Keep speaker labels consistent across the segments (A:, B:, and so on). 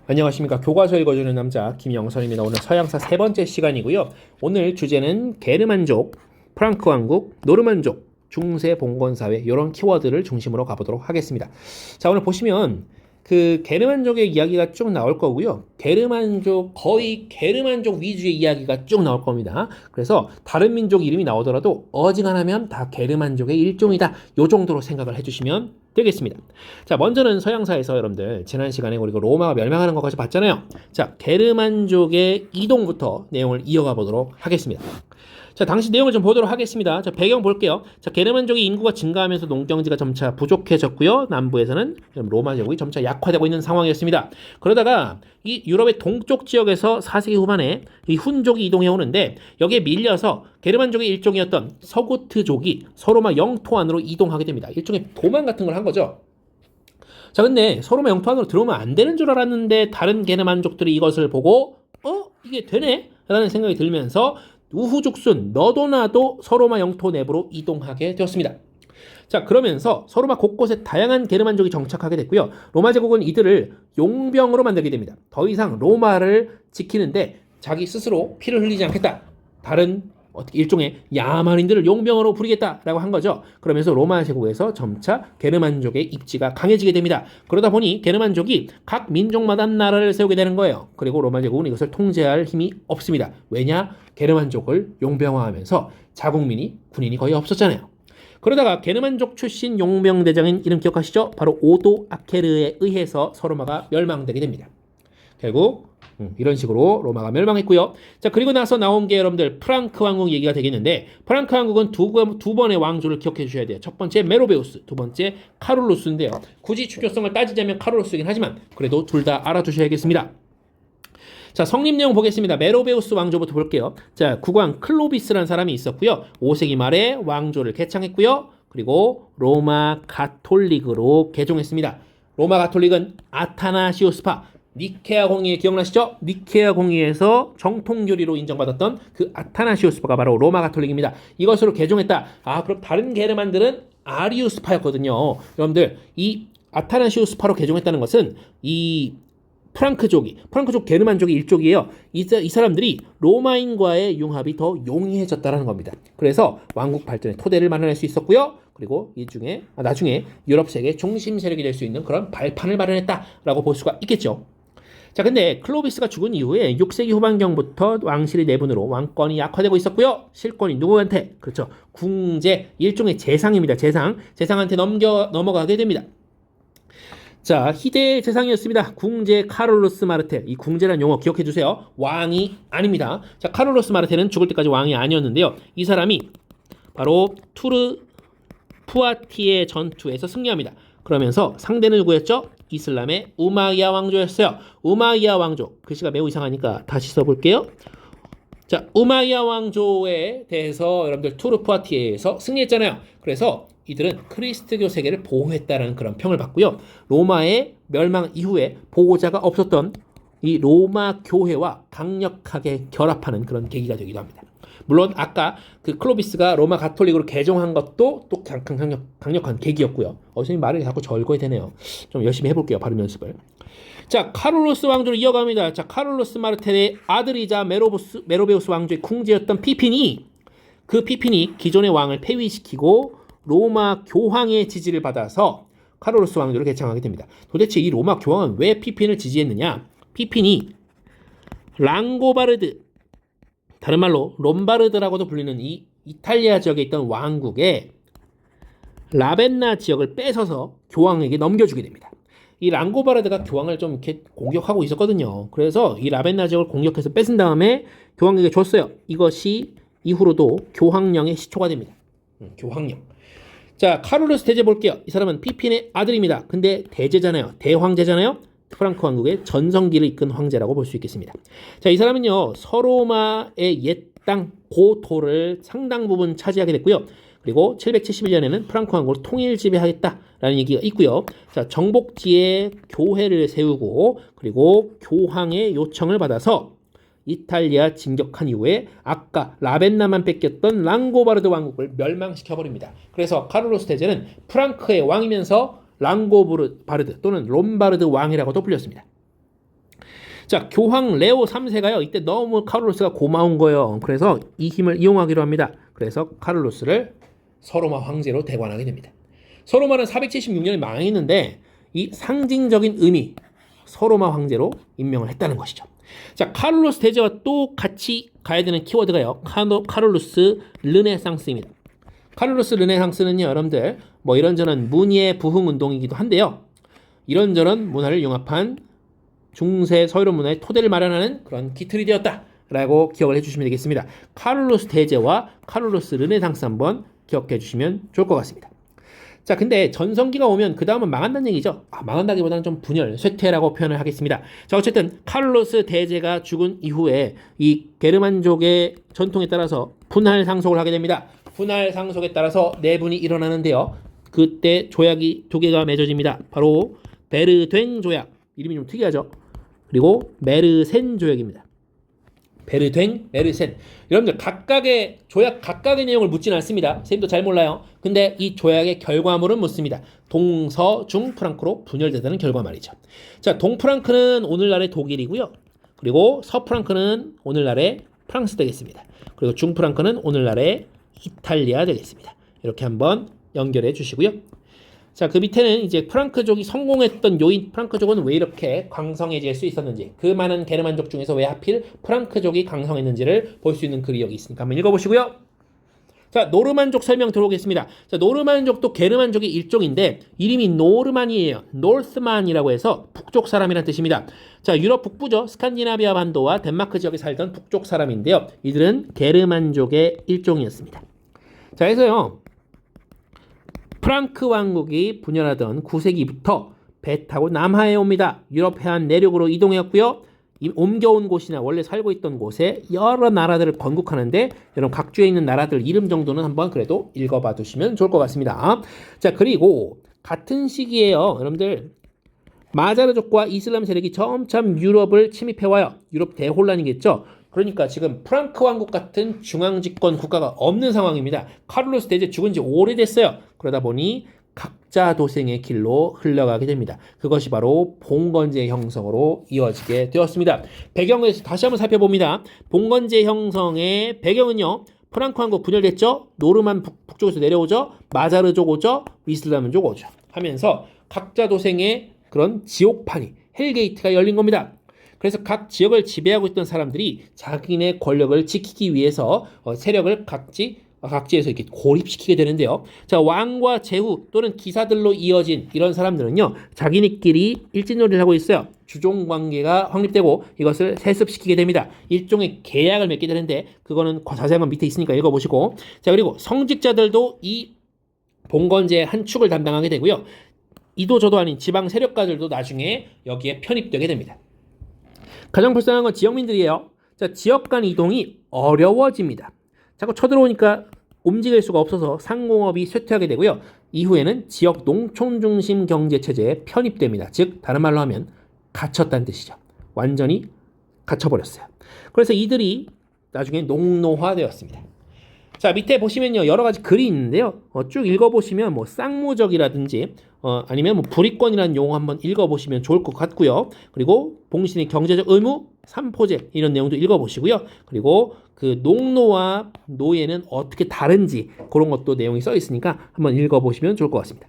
A: 안녕하십니까. 교과서 읽어주는 남자 김영선입니다. 오늘 서양사 세 번째 시간이고요. 오늘 주제는 게르만족, 프랑크 왕국, 노르만족, 중세 봉건사회 이런 키워드를 중심으로 가보도록 하겠습니다. 자, 오늘 보시면 그 게르만족의 이야기가 쭉 나올 거고요. 거의 게르만족 위주의 이야기가 쭉 나올 겁니다. 그래서 다른 민족 이름이 나오더라도 어지간하면 다 게르만족의 일종이다. 요 정도로 생각을 해주시면 되겠습니다. 자, 먼저는 서양사에서 여러분들 지난 시간에 우리가 로마가 멸망하는 것까지 봤잖아요. 자, 게르만족의 이동부터 내용을 이어가 보도록 하겠습니다. 자, 당시 내용을 좀 보도록 하겠습니다. 자, 배경 볼게요. 자, 게르만족의 인구가 증가하면서 농경지가 점차 부족해졌고요. 남부에서는 로마 제국이 점차 약화되고 있는 상황이었습니다. 그러다가 이 유럽의 동쪽 지역에서 4세기 후반에 이 훈족이 이동해 오는데 여기에 밀려서 게르만족의 일종이었던 서고트족이 서로마 영토 안으로 이동하게 됩니다. 일종의 도망 같은 걸 한 거죠. 자, 근데 서로마 영토 안으로 들어오면 안 되는 줄 알았는데 다른 게르만족들이 이것을 보고 이게 되네? 라는 생각이 들면서 우후죽순 너도 나도 서로마 영토 내부로 이동하게 되었습니다. 자, 그러면서 서로마 곳곳에 다양한 게르만족이 정착하게 됐고요. 로마 제국은 이들을 용병으로 만들게 됩니다. 더 이상 로마를 지키는데 자기 스스로 피를 흘리지 않겠다. 다른 일종의 야만인들을 용병으로 부리겠다라고 한 거죠. 그러면서 로마 제국에서 점차 게르만족의 입지가 강해지게 됩니다. 그러다 보니 게르만족이 각 민족마다 나라를 세우게 되는 거예요. 그리고 로마 제국은 이것을 통제할 힘이 없습니다. 왜냐? 게르만족을 용병화하면서 자국민이 군인이 거의 없었잖아요. 그러다가 게르만족 출신 용병대장인 이름 기억하시죠? 바로 오도 아케르에 의해서 서로마가 멸망되게 됩니다. 결국 이런 식으로 로마가 멸망했고요. 자, 그리고 나서 나온 게 여러분들 프랑크 왕국 얘기가 되겠는데, 프랑크 왕국은 두 번의 왕조를 기억해 주셔야 돼요. 첫 번째 메로베우스, 두 번째 카롤루스인데요. 굳이 중요성을 따지자면 카롤루스이긴 하지만 그래도 둘 다 알아두셔야겠습니다. 자, 성립 내용 보겠습니다. 메로베우스 왕조부터 볼게요. 자, 국왕 클로비스라는 사람이 있었고요. 5세기 말에 왕조를 개창했고요. 그리고 로마 가톨릭으로 개종했습니다. 로마 가톨릭은 아타나시오스파, 니케아 공의회 기억나시죠? 니케아 공의회에서 정통교리로 인정받았던 그 아타나시오스파가 바로 로마 가톨릭입니다. 이것으로 개종했다. 그럼 다른 게르만들은 아리우스파였거든요. 여러분들, 이 아타나시오스파로 개종했다는 것은 이 프랑크족 게르만족의 일족이에요. 이 사람들이 로마인과의 융합이 더 용이해졌다는 겁니다. 그래서 왕국 발전의 토대를 마련할 수 있었고요. 그리고 나중에 유럽 세계 중심 세력이 될 수 있는 그런 발판을 마련했다라고 볼 수가 있겠죠. 자, 근데 클로비스가 죽은 이후에 6세기 후반경부터 왕실의 내분으로 왕권이 약화되고 있었고요. 실권이 누구한테? 그렇죠. 궁제, 일종의 재상입니다. 재상한테 넘어가게 됩니다. 자, 희대의 재상이었습니다. 궁제 카롤로스 마르테. 이 궁제란 용어 기억해 주세요. 왕이 아닙니다. 자, 카롤로스 마르테는 죽을 때까지 왕이 아니었는데요. 이 사람이 바로 투르 푸아티에 전투에서 승리합니다. 그러면서 상대는 누구였죠? 이슬람의 우마이야 왕조였어요. 우마이야 왕조. 글씨가 매우 이상하니까 다시 써볼게요. 자, 우마이야 왕조에 대해서 여러분들 투르 푸아티에에서 승리했잖아요. 그래서 이들은 크리스트교 세계를 보호했다라는 그런 평을 받고요. 로마의 멸망 이후에 보호자가 없었던 이 로마 교회와 강력하게 결합하는 그런 계기가 되기도 합니다. 물론 아까 그 클로비스가 로마 가톨릭으로 개종한 것도 또 강력한 계기였고요. 선생님 말을 자꾸 절거야 되네요. 좀 열심히 해볼게요. 발음 연습을. 자, 카롤로스 왕조를 이어갑니다. 자, 카롤로스 마르텔의 아들이자 메로베우스 왕조의 궁제였던 피핀이 기존의 왕을 폐위시키고 로마 교황의 지지를 받아서 카롤로스 왕조를 개창하게 됩니다. 도대체 이 로마 교황은 왜 피핀을 지지했느냐? 피핀이 랑고바르드, 다른 말로 롬바르드라고도 불리는 이 이탈리아 지역에 있던 왕국의 라벤나 지역을 뺏어서 교황에게 넘겨주게 됩니다. 이 랑고바르드가 교황을 좀 이렇게 공격하고 있었거든요. 그래서 이 라벤나 지역을 공격해서 뺏은 다음에 교황에게 줬어요. 이것이 이후로도 교황령의 시초가 됩니다. 교황령. 자, 카롤루스 대제 볼게요. 이 사람은 피핀의 아들입니다. 근데 대제잖아요. 대황제잖아요. 프랑크 왕국의 전성기를 이끈 황제라고 볼 수 있겠습니다. 자, 이 사람은요, 서로마의 옛 땅 고토를 상당 부분 차지하게 됐고요. 그리고 771년에는 프랑크 왕국을 통일 지배하겠다라는 얘기가 있고요. 자, 정복지에 교회를 세우고 그리고 교황의 요청을 받아서 이탈리아 진격한 이후에 아까 라벤나만 뺏겼던 랑고바르드 왕국을 멸망시켜버립니다. 그래서 카롤로스 대제는 프랑크의 왕이면서 랑고바르드 또는 롬바르드 왕이라고도 불렸습니다. 자, 교황 레오 3세가요. 이때 너무 카를로스가 고마운 거예요. 그래서 이 힘을 이용하기로 합니다. 그래서 카를로스를 서로마 황제로 대관하게 됩니다. 서로마는 476년에 망했는데 이 상징적인 의미, 서로마 황제로 임명을 했다는 것이죠. 자, 카를로스 대제와 또 같이 가야 되는 키워드가요. 카를로스 르네상스입니다. 카를로스 르네상스는요, 여러분들 뭐 이런저런 문예 부흥 운동이기도 한데요. 이런저런 문화를 융합한 중세 서유럽 문화의 토대를 마련하는 그런 기틀이 되었다라고 기억을 해주시면 되겠습니다. 카를로스 대제와 카를로스 르네상스 한번 기억해 주시면 좋을 것 같습니다. 자, 근데 전성기가 오면 그 다음은 망한다는 얘기죠. 망한다기보다는 좀 분열, 쇠퇴라고 표현을 하겠습니다. 자, 어쨌든 카를로스 대제가 죽은 이후에 이 게르만족의 전통에 따라서 분할 상속을 하게 됩니다. 분할 상속에 따라서 내분이 일어나는데요. 그때 조약이 두 개가 맺어집니다. 바로 베르된 조약, 이름이 좀 특이하죠. 그리고 메르센 조약입니다. 베르된, 메르센. 여러분들 각각의 조약 각각의 내용을 묻지는 않습니다. 선생님도 잘 몰라요. 근데 이 조약의 결과물은 묻습니다. 동서중 프랑크로 분열되다는 결과 말이죠. 자, 동프랑크는 오늘날의 독일이고요. 그리고 서프랑크는 오늘날의 프랑스 되겠습니다. 그리고 중프랑크는 오늘날의 이탈리아 되겠습니다. 이렇게 한번 연결해 주시고요. 자, 그 밑에는 이제 프랑크족이 성공했던 요인, 프랑크족은 왜 이렇게 강성해질 수 있었는지, 그 많은 게르만족 중에서 왜 하필 프랑크족이 강성했는지를 볼 수 있는 글이 여기 있으니까 한번 읽어보시고요. 자, 노르만족 설명 들어오겠습니다. 자, 노르만족도 게르만족의 일종인데 이름이 노르만이에요. 노스만이라고 해서 북쪽 사람이란 뜻입니다. 자, 유럽 북부죠. 스칸디나비아 반도와 덴마크 지역에 살던 북쪽 사람인데요. 이들은 게르만족의 일종이었습니다. 자, 그래서요, 프랑크 왕국이 분열하던 9세기부터 배 타고 남하에 옵니다. 유럽 해안 내륙으로 이동했고요. 옮겨온 곳이나 원래 살고 있던 곳에 여러 나라들을 건국하는데 여러분 각주에 있는 나라들 이름 정도는 한번 그래도 읽어봐 두시면 좋을 것 같습니다. 자, 그리고 같은 시기에요. 여러분들 마자르족과 이슬람 세력이 점점 유럽을 침입해와요. 유럽 대혼란이겠죠. 그러니까 지금 프랑크 왕국 같은 중앙집권 국가가 없는 상황입니다. 카를로스 대제 죽은 지 오래됐어요. 그러다 보니 각자 도생의 길로 흘러가게 됩니다. 그것이 바로 봉건제 형성으로 이어지게 되었습니다. 배경을 다시 한번 살펴봅니다. 봉건제 형성의 배경은요. 프랑크 왕국 분열됐죠. 노르만 북쪽에서 내려오죠. 마자르족 오죠. 이슬람족 오죠. 하면서 각자 도생의 그런 지옥판이 헬게이트가 열린 겁니다. 그래서 각 지역을 지배하고 있던 사람들이 자기네 권력을 지키기 위해서 세력을 각지에서 이렇게 고립시키게 되는데요. 자, 왕과 제후 또는 기사들로 이어진 이런 사람들은요, 자기네끼리 일진놀이를 하고 있어요. 주종 관계가 확립되고 이것을 세습시키게 됩니다. 일종의 계약을 맺게 되는데 그거는 자세한 건 밑에 있으니까 읽어보시고. 자, 그리고 성직자들도 이 봉건제의 한 축을 담당하게 되고요. 이도 저도 아닌 지방 세력가들도 나중에 여기에 편입되게 됩니다. 가장 불쌍한 건 지역민들이에요. 자, 지역 간 이동이 어려워집니다. 자꾸 쳐들어오니까 움직일 수가 없어서 상공업이 쇠퇴하게 되고요. 이후에는 지역 농촌 중심 경제 체제에 편입됩니다. 즉 다른 말로 하면 갇혔다는 뜻이죠. 완전히 갇혀버렸어요. 그래서 이들이 나중에 농노화되었습니다. 자, 밑에 보시면요, 여러 가지 글이 있는데요. 쭉 읽어보시면 뭐 쌍무적이라든지 아니면 뭐 불이권이라는 용어 한번 읽어보시면 좋을 것 같고요. 그리고 봉신의 경제적 의무, 삼포제 이런 내용도 읽어보시고요. 그리고 그 농노와 노예는 어떻게 다른지 그런 것도 내용이 써 있으니까 한번 읽어보시면 좋을 것 같습니다.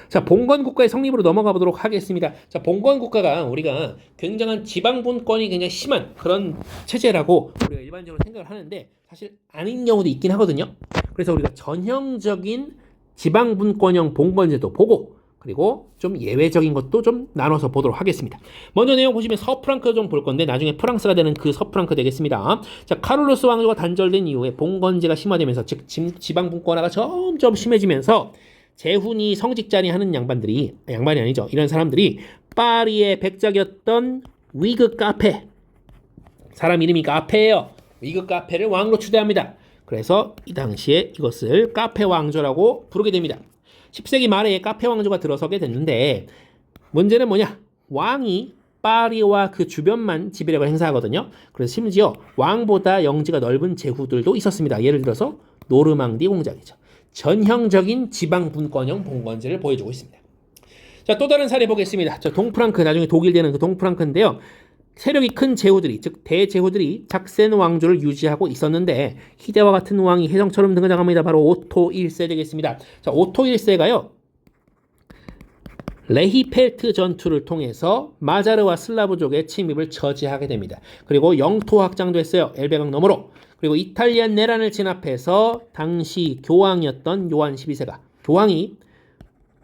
A: 자, 봉건국가의 성립으로 넘어가 보도록 하겠습니다. 자, 봉건국가가 우리가 굉장한 지방분권이 굉장히 심한 그런 체제라고 우리가 일반적으로 생각을 하는데 사실 아닌 경우도 있긴 하거든요. 그래서 우리가 전형적인 지방분권형 봉건제도 보고 그리고 좀 예외적인 것도 좀 나눠서 보도록 하겠습니다. 먼저 내용 보시면 서프랑크 좀 볼 건데 나중에 프랑스가 되는 그 서프랑크 되겠습니다. 자, 카를로스 왕조가 단절된 이후에 봉건제가 심화되면서 즉 지방분권화가 점점 심해지면서 재훈이 성직자니 하는 양반이 아니죠. 이런 사람들이 파리의 백작이었던 위그 카페, 사람 이름이 카페예요. 위그 카페를 왕으로 추대합니다. 그래서 이 당시에 이것을 카페 왕조라고 부르게 됩니다. 10세기 말에 카페 왕조가 들어서게 됐는데 문제는 뭐냐? 왕이 파리와 그 주변만 지배력을 행사하거든요. 그래서 심지어 왕보다 영지가 넓은 제후들도 있었습니다. 예를 들어서 노르망디 공작이죠. 전형적인 지방분권형 봉건제를 보여주고 있습니다. 자, 또 다른 사례 보겠습니다. 자, 동프랑크, 나중에 독일 되는 그 동프랑크인데요. 세력이 큰 제후들이, 즉 대제후들이 작센 왕조를 유지하고 있었는데 희대와 같은 왕이 혜성처럼 등장합니다. 바로 오토 1세 되겠습니다. 자, 오토 1세가요. 레히펠트 전투를 통해서 마자르와 슬라브족의 침입을 저지하게 됩니다. 그리고 영토 확장도 했어요. 엘베강 너머로. 그리고 이탈리안 내란을 진압해서 당시 교황이었던 요한 12세가 교황이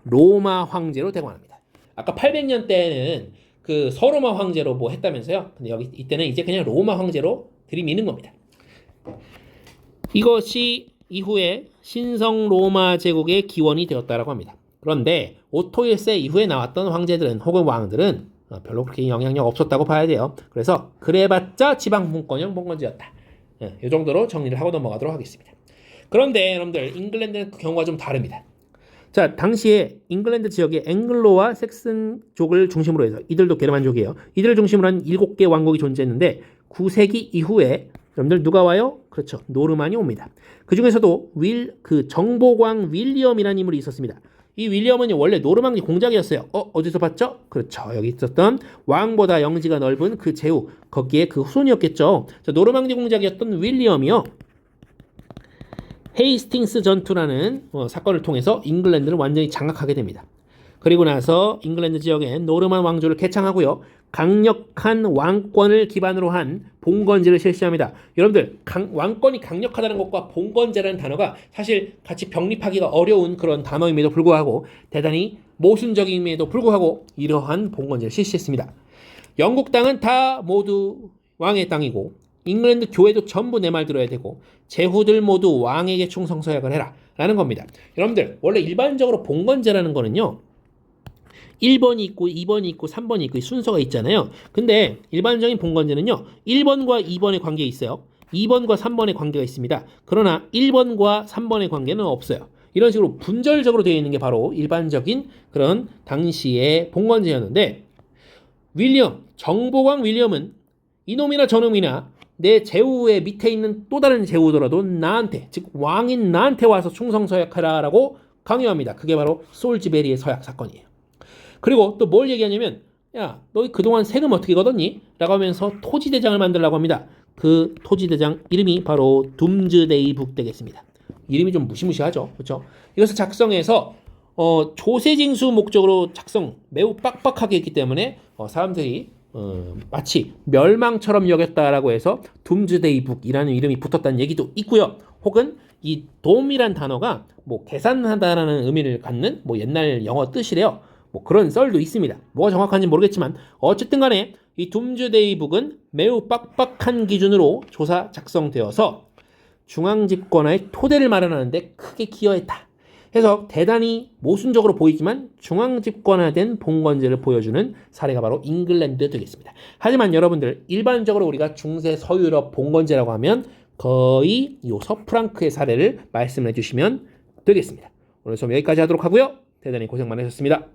A: 로마 황제로 대관합니다. 아까 800년 때는 그 서로마 황제로 뭐 했다면서요. 근데 여기 이때는 이제 그냥 로마 황제로 들이미는 겁니다. 이것이 이후에 신성 로마 제국의 기원이 되었다라고 합니다. 그런데 오토 1세 이후에 나왔던 황제들은 혹은 왕들은 별로 그렇게 영향력 없었다고 봐야 돼요. 그래서 그래봤자 지방분권형 봉건제였다. 이 정도로 정리를 하고 넘어가도록 하겠습니다. 그런데 여러분들 잉글랜드는 그 경우가 좀 다릅니다. 자, 당시에 잉글랜드 지역에 앵글로와 섹슨족을 중심으로 해서 이들도 게르만족이에요. 이들을 중심으로 한 7개 왕국이 존재했는데 9세기 이후에 여러분들 누가 와요? 그렇죠. 노르만이 옵니다. 그 중에서도 그 정보광 윌리엄이라는 인물이 있었습니다. 이 윌리엄은 원래 노르망디 공작이었어요. 어디서 봤죠? 그렇죠. 여기 있었던 왕보다 영지가 넓은 그 제후, 거기에 그 후손이었겠죠. 자, 노르망디 공작이었던 윌리엄이요. 헤이스팅스 전투라는 사건을 통해서 잉글랜드를 완전히 장악하게 됩니다. 그리고 나서 잉글랜드 지역에 노르만 왕조를 개창하고요. 강력한 왕권을 기반으로 한 봉건제를 실시합니다. 여러분들 왕권이 강력하다는 것과 봉건제라는 단어가 사실 같이 병립하기가 어려운 그런 단어임에도 불구하고 대단히 모순적임에도 불구하고 이러한 봉건제를 실시했습니다. 영국 땅은 다 모두 왕의 땅이고 잉글랜드 교회도 전부 내 말 들어야 되고 제후들 모두 왕에게 충성서약을 해라 라는 겁니다. 여러분들 원래 일반적으로 봉건제라는 거는요. 1번이 있고 2번이 있고 3번이 있고 순서가 있잖아요. 근데 일반적인 봉건제는요. 1번과 2번의 관계가 있어요. 2번과 3번의 관계가 있습니다. 그러나 1번과 3번의 관계는 없어요. 이런 식으로 분절적으로 되어 있는 게 바로 일반적인 그런 당시의 봉건제였는데 정보광 윌리엄은 이놈이나 저놈이나 내 제후의 밑에 있는 또 다른 제후더라도 나한테, 즉 왕인 나한테 와서 충성서약하라라고 강요합니다. 그게 바로 솔즈베리의 서약 사건이에요. 그리고 또 뭘 얘기하냐면 야, 너 그동안 세금 어떻게 걷었니? 라고 하면서 토지대장을 만들라고 합니다. 그 토지대장 이름이 바로 둠즈데이 북 되겠습니다. 이름이 좀 무시무시하죠. 그렇죠? 이것을 작성해서 조세징수 목적으로 매우 빡빡하게 했기 때문에 사람들이 마치 멸망처럼 여겼다라고 해서 둠즈데이 북이라는 이름이 붙었다는 얘기도 있고요. 혹은 이 돔이란 단어가 뭐 계산하다라는 의미를 갖는 뭐 옛날 영어 뜻이래요. 뭐 그런 썰도 있습니다. 뭐가 정확한지 모르겠지만 어쨌든 간에 이 둠즈데이 북은 매우 빡빡한 기준으로 조사 작성되어서 중앙집권화의 토대를 마련하는데 크게 기여했다. 해서 대단히 모순적으로 보이지만 중앙집권화된 봉건제를 보여주는 사례가 바로 잉글랜드 되겠습니다. 하지만 여러분들 일반적으로 우리가 중세 서유럽 봉건제라고 하면 거의 이 서프랑크의 사례를 말씀해 주시면 되겠습니다. 오늘 수업 여기까지 하도록 하고요. 대단히 고생 많으셨습니다.